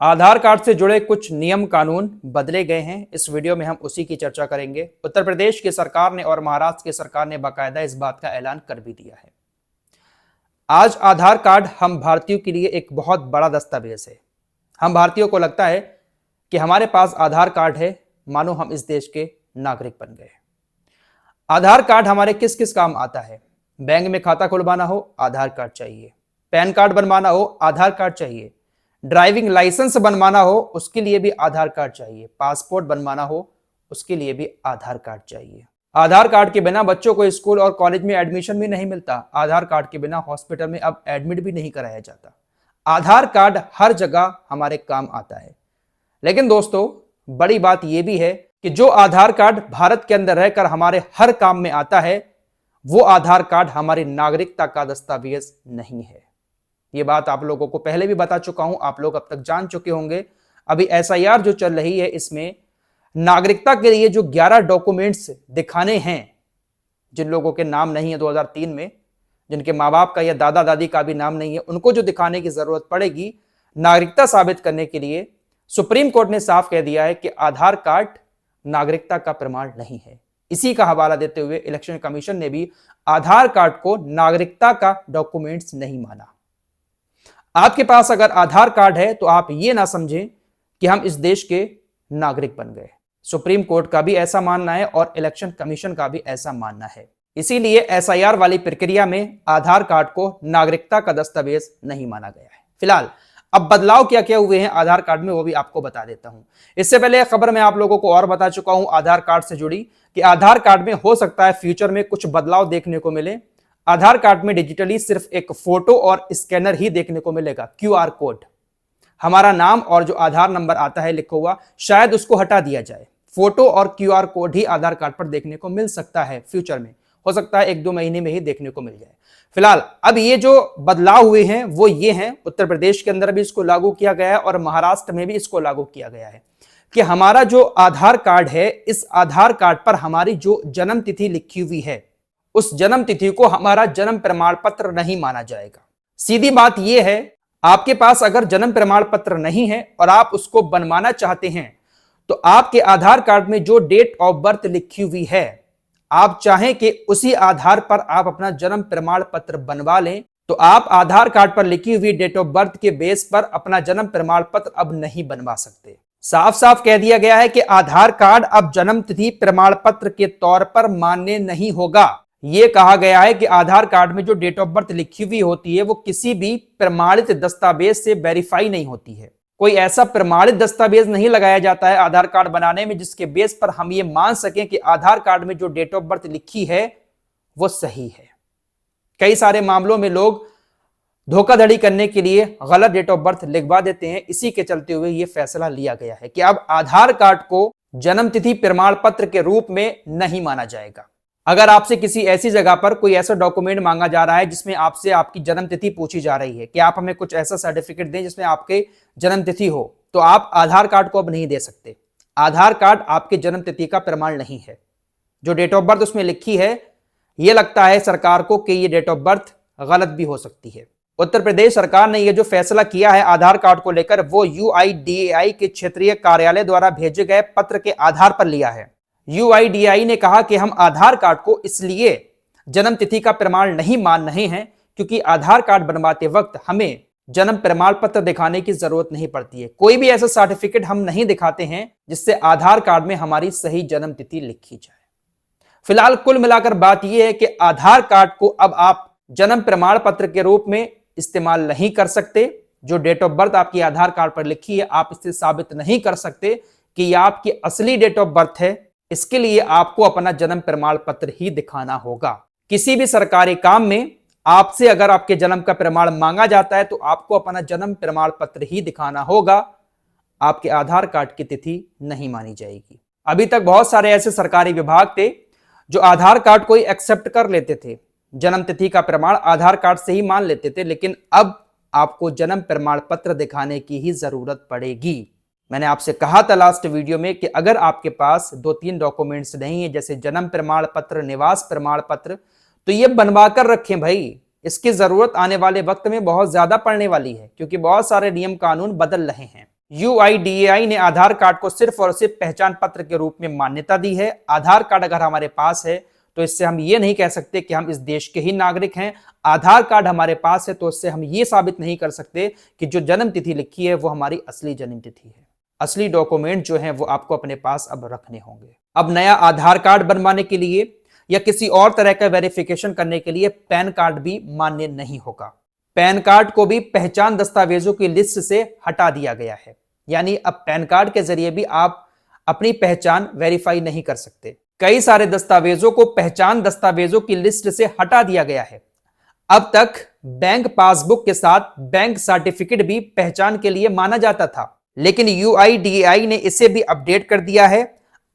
आधार card से जुड़े कुछ नियम कानून बदले गए हैं। इस वीडियो में हम उसी की चर्चा करेंगे। उत्तर प्रदेश की सरकार ने और महाराष्ट्र की सरकार ने बाकायदा इस बात का ऐलान कर भी दिया है। आज आधार कार्ड हम भारतीयों के लिए एक बहुत बड़ा दस्तावेज है। हम भारतीयों को लगता है कि हमारे पास आधार कार्ड है, मानो हम इस देश के नागरिक बन गए। आधार कार्ड हमारे किस किस काम आता है? बैंक में खाता खुलवाना हो, आधार कार्ड चाहिए। पैन कार्ड बनवाना हो, आधार कार्ड चाहिए। ड्राइविंग लाइसेंस बनवाना हो, उसके लिए भी आधार कार्ड चाहिए। पासपोर्ट बनवाना हो, उसके लिए भी आधार कार्ड चाहिए। आधार कार्ड के बिना बच्चों को स्कूल और कॉलेज में एडमिशन भी नहीं मिलता। आधार कार्ड के बिना हॉस्पिटल में अब एडमिट भी नहीं कराया जाता। आधार कार्ड हर जगह हमारे काम आता है। लेकिन दोस्तों, बड़ी बात यह भी है कि जो आधार कार्ड भारत के अंदर रहकर हमारे हर काम में आता है, वो आधार कार्ड हमारी नागरिकता का दस्तावेज नहीं है। ये बात आप लोगों को पहले भी बता चुका हूं, आप लोग अब तक जान चुके होंगे। अभी एसआईआर जो चल रही है, इसमें नागरिकता के लिए जो 11 डॉक्यूमेंट्स दिखाने हैं, जिन लोगों के नाम नहीं है 2003 में, जिनके माँ बाप का या दादा दादी का भी नाम नहीं है, उनको जो दिखाने की जरूरत पड़ेगी नागरिकता साबित करने के लिए, सुप्रीम कोर्ट ने साफ कह दिया है कि आधार कार्ड नागरिकता का प्रमाण नहीं है। इसी का हवाला देते हुए इलेक्शन कमीशन ने भी आधार कार्ड को नागरिकता का डॉक्यूमेंट्स नहीं माना। आपके पास अगर आधार कार्ड है तो आप ये ना समझें कि हम इस देश के नागरिक बन गए। सुप्रीम कोर्ट का भी ऐसा मानना है और इलेक्शन कमीशन का भी ऐसा मानना है। इसीलिए एसआईआर वाली प्रक्रिया में आधार कार्ड को नागरिकता का दस्तावेज नहीं माना गया है। फिलहाल अब बदलाव क्या क्या हुए हैं आधार कार्ड में, वो भी आपको बता देता हूं। इससे पहले खबर मैं आप लोगों को और बता चुका हूं आधार कार्ड से जुड़ी कि आधार कार्ड में हो सकता है फ्यूचर में कुछ बदलाव देखने को मिले। आधार कार्ड में डिजिटली सिर्फ एक फोटो और स्कैनर ही देखने को मिलेगा। क्यूआर कोड, हमारा नाम और जो आधार नंबर आता है लिखा हुआ, शायद उसको हटा दिया जाए। फोटो और क्यूआर कोड ही आधार कार्ड पर देखने को मिल सकता है फ्यूचर में, हो सकता है 1-2 महीने में ही देखने को मिल जाए। फिलहाल अब ये जो बदलाव हुए हैं वो ये हैं, उत्तर प्रदेश के अंदर भी इसको लागू किया गया है और महाराष्ट्र में भी इसको लागू किया गया है कि हमारा जो आधार कार्ड है, इस आधार कार्ड पर हमारी जो जन्म तिथि लिखी हुई है, उस जन्म तिथि को हमारा जन्म प्रमाण पत्र नहीं माना जाएगा। सीधी बात यह है, आपके पास अगर जन्म प्रमाण पत्र नहीं है और आप उसको बनवाना चाहते हैं, तो आपके आधार कार्ड में जो डेट ऑफ बर्थ लिखी हुई है, आप चाहें कि उसी आधार पर आप अपना जन्म प्रमाण पत्र बनवा लें, तो आप आधार कार्ड पर लिखी हुई डेट ऑफ बर्थ के बेस पर अपना जन्म प्रमाण पत्र अब नहीं बनवा सकते। साफ साफ कह दिया गया है कि आधार कार्ड अब जन्म तिथि प्रमाण पत्र के तौर पर मान्य नहीं होगा। यह कहा गया है कि आधार कार्ड में जो डेट ऑफ बर्थ लिखी हुई होती है वो किसी भी प्रमाणित दस्तावेज से वेरीफाई नहीं होती है। कोई ऐसा प्रमाणित दस्तावेज नहीं लगाया जाता है आधार कार्ड बनाने में जिसके बेस पर हम ये मान सकें कि आधार कार्ड में जो डेट ऑफ बर्थ लिखी है वो सही है। कई सारे मामलों में लोग धोखाधड़ी करने के लिए गलत डेट ऑफ बर्थ लिखवा देते हैं। इसी के चलते हुए यह फैसला लिया गया है कि अब आधार कार्ड को जन्मतिथि प्रमाण पत्र के रूप में नहीं माना जाएगा। अगर आपसे किसी ऐसी जगह पर कोई ऐसा डॉक्यूमेंट मांगा जा रहा है जिसमें आपसे आपकी जन्मतिथि पूछी जा रही है कि आप हमें कुछ ऐसा सर्टिफिकेट दें जिसमें आपके जन्मतिथि हो, तो आप आधार कार्ड को अब नहीं दे सकते। आधार कार्ड आपके जन्मतिथि का प्रमाण नहीं है। जो डेट ऑफ बर्थ उसमें लिखी है, यह लगता है सरकार को कि यह डेट ऑफ बर्थ गलत भी हो सकती है। उत्तर प्रदेश सरकार ने यह जो फैसला किया है आधार कार्ड को लेकर, वो यूआईडीएआई के क्षेत्रीय कार्यालय द्वारा भेजे गए पत्र के आधार पर लिया है। यूआईडीएआई ने कहा कि हम आधार कार्ड को इसलिए जन्म तिथि का प्रमाण नहीं मान रहे हैं क्योंकि आधार कार्ड बनवाते वक्त हमें जन्म प्रमाण पत्र दिखाने की जरूरत नहीं पड़ती है। कोई भी ऐसा सर्टिफिकेट हम नहीं दिखाते हैं जिससे आधार कार्ड में हमारी सही जन्म तिथि लिखी जाए। फिलहाल कुल मिलाकर बात यह है कि आधार कार्ड को अब आप जन्म प्रमाण पत्र के रूप में इस्तेमाल नहीं कर सकते। जो डेट ऑफ बर्थ आपकी आधार कार्ड पर लिखी है, आप इससे साबित नहीं कर सकते कि यह आपकी असली डेट ऑफ बर्थ है। इसके लिए आपको अपना जन्म प्रमाण पत्र ही दिखाना होगा। किसी भी सरकारी काम में आपसे अगर आपके जन्म का प्रमाण मांगा जाता है तो आपको अपना जन्म प्रमाण पत्र ही दिखाना होगा। आपके आधार कार्ड की तिथि नहीं मानी जाएगी। अभी तक बहुत सारे ऐसे सरकारी विभाग थे जो आधार कार्ड को ही एक्सेप्ट कर लेते थे, जन्म तिथि का प्रमाण आधार कार्ड से ही मान लेते थे, लेकिन अब आपको जन्म प्रमाण पत्र दिखाने की ही जरूरत पड़ेगी। मैंने आपसे कहा था लास्ट वीडियो में कि अगर आपके पास 2-3 डॉक्यूमेंट्स नहीं है, जैसे जन्म प्रमाण पत्र, निवास प्रमाण पत्र, तो ये बनवा कर रखें भाई। इसकी जरूरत आने वाले वक्त में बहुत ज्यादा पड़ने वाली है क्योंकि बहुत सारे नियम कानून बदल रहे हैं। UIDAI ने आधार कार्ड को सिर्फ और सिर्फ पहचान पत्र के रूप में मान्यता दी है। आधार कार्ड अगर हमारे पास है तो इससे हम ये नहीं कह सकते कि हम इस देश के ही नागरिक हैं। आधार कार्ड हमारे पास है तो इससे हम ये साबित नहीं कर सकते कि जो जन्म तिथि लिखी है वो हमारी असली जन्म तिथि है। असली डॉक्यूमेंट जो है वो आपको अपने पास अब रखने होंगे। अब नया आधार कार्ड बनवाने के लिए या किसी और तरह का वेरिफिकेशन करने के लिए पैन कार्ड भी मान्य नहीं होगा। पैन कार्ड को भी पहचान दस्तावेजों की लिस्ट से हटा दिया गया है, यानी अब पैन कार्ड के जरिए भी आप अपनी पहचान वेरीफाई नहीं कर सकते। कई सारे दस्तावेजों को पहचान दस्तावेजों की लिस्ट से हटा दिया गया है। अब तक बैंक पासबुक के साथ बैंक सर्टिफिकेट भी पहचान के लिए माना जाता था, लेकिन UIDAI ने इसे भी अपडेट कर दिया है।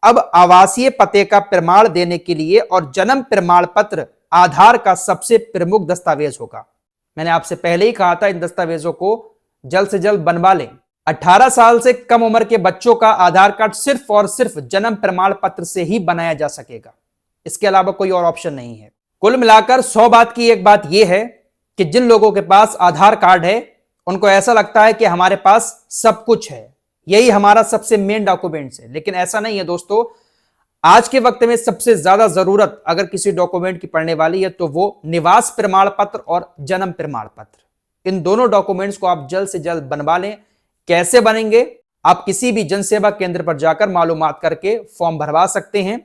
अब आवासीय पते का प्रमाण देने के लिए और जन्म प्रमाण पत्र आधार का सबसे प्रमुख दस्तावेज होगा। मैंने आपसे पहले ही कहा था इन दस्तावेजों को जल्द से जल्द बनवा लें। 18 साल से कम उम्र के बच्चों का आधार कार्ड सिर्फ और सिर्फ जन्म प्रमाण पत्र से ही बनाया जा सकेगा, इसके अलावा कोई और ऑप्शन नहीं है। कुल मिलाकर 100 बात की एक बात यह है कि जिन लोगों के पास आधार कार्ड है उनको ऐसा लगता है कि हमारे पास सब कुछ है, यही हमारा सबसे मेन डॉक्यूमेंट्स है, लेकिन ऐसा नहीं है दोस्तों। आज के वक्त में सबसे ज्यादा जरूरत अगर किसी डॉक्यूमेंट की पड़ने वाली है तो वो निवास प्रमाण पत्र और जन्म प्रमाण पत्र। इन दोनों डॉक्यूमेंट्स को आप जल्द से जल्द बनवा लें। कैसे बनेंगे? आप किसी भी जन सेवा केंद्र पर जाकर मालूमात करके फॉर्म भरवा सकते हैं।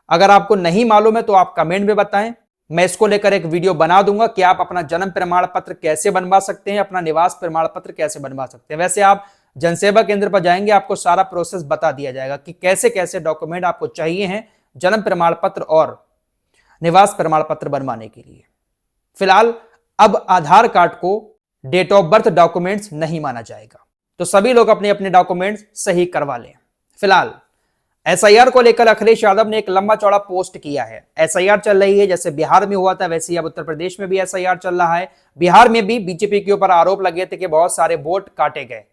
अगर आपको नहीं मालूम है तो आप कमेंट में बताएं, मैं इसको लेकर एक वीडियो बना दूंगा कि आप अपना जन्म प्रमाण पत्र कैसे बनवा सकते हैं, अपना निवास प्रमाण पत्र कैसे बनवा सकते हैं। वैसे आप जनसेवा केंद्र पर जाएंगे, आपको सारा प्रोसेस बता दिया जाएगा कि कैसे कैसे डॉक्यूमेंट आपको चाहिए हैं जन्म प्रमाण पत्र और निवास प्रमाण पत्र बनवाने के लिए। फिलहाल अब आधार कार्ड को डेट ऑफ बर्थ डॉक्यूमेंट्स नहीं माना जाएगा, तो सभी लोग अपने अपने डॉक्यूमेंट्स सही करवा लें। फिलहाल SIR को लेकर अखिलेश यादव ने एक लंबा चौड़ा पोस्ट किया है। SIR चल रही है, जैसे बिहार में हुआ था वैसे ही अब उत्तर प्रदेश में भी SIR चल रहा है। बिहार में भी बीजेपी के ऊपर आरोप लगे थे कि बहुत सारे वोट काटे गए,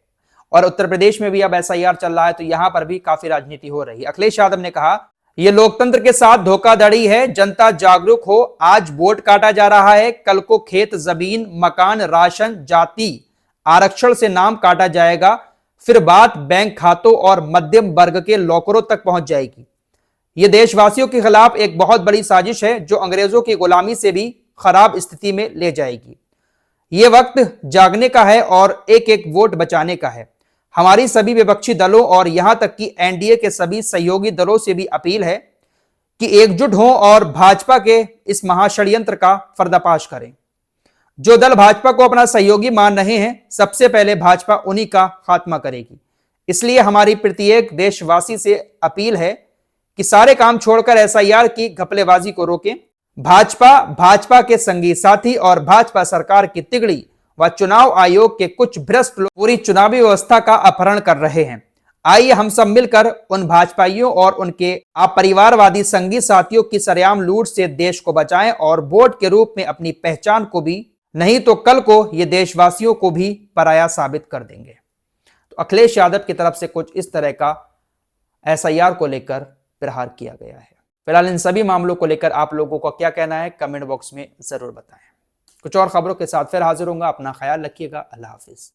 और उत्तर प्रदेश में भी अब SIR चल रहा है, तो यहां पर भी काफी राजनीति हो रही है। अखिलेश यादव ने कहा, यह लोकतंत्र के साथ धोखाधड़ी है, जनता जागरूक हो। आज वोट काटा जा रहा है, कल को खेत, जमीन, मकान, राशन, जाति आरक्षण से नाम काटा जाएगा, फिर बात बैंक खातों और मध्यम वर्ग के लॉकरों तक पहुंच जाएगी। यह देशवासियों के खिलाफ एक बहुत बड़ी साजिश है जो अंग्रेजों की गुलामी से भी खराब स्थिति में ले जाएगी। यह वक्त जागने का है और एक एक वोट बचाने का है। हमारी सभी विपक्षी दलों और यहां तक कि NDA के सभी सहयोगी दलों से भी अपील है कि एकजुट हों और भाजपा के इस महाषड्यंत्र का पर्दाफाश करें। जो दल भाजपा को अपना सहयोगी मान रहे हैं, सबसे पहले भाजपा उन्हीं का खात्मा करेगी। इसलिए हमारी प्रत्येक देशवासी से अपील है कि सारे काम छोड़कर SIR की घपलेबाजी को रोकें। भाजपा के संगी साथी और भाजपा सरकार की तिगड़ी व चुनाव आयोग के कुछ भ्रष्ट लोग पूरी चुनावी व्यवस्था का अपहरण कर रहे हैं। आइए हम सब मिलकर उन भाजपाइयों और उनके अपरिवारवादी संगी साथियों की सरेआम लूट से देश को बचाएं और वोट के रूप में अपनी पहचान को भी, नहीं तो कल को ये देशवासियों को भी पराया साबित कर देंगे। तो अखिलेश यादव की तरफ से कुछ इस तरह का SIR को लेकर प्रहार किया गया है। फिलहाल इन सभी मामलों को लेकर आप लोगों का क्या कहना है कमेंट बॉक्स में जरूर बताएं। कुछ और खबरों के साथ फिर हाजिर होऊंगा। अपना ख्याल रखिएगा। अल्लाह हाफिज।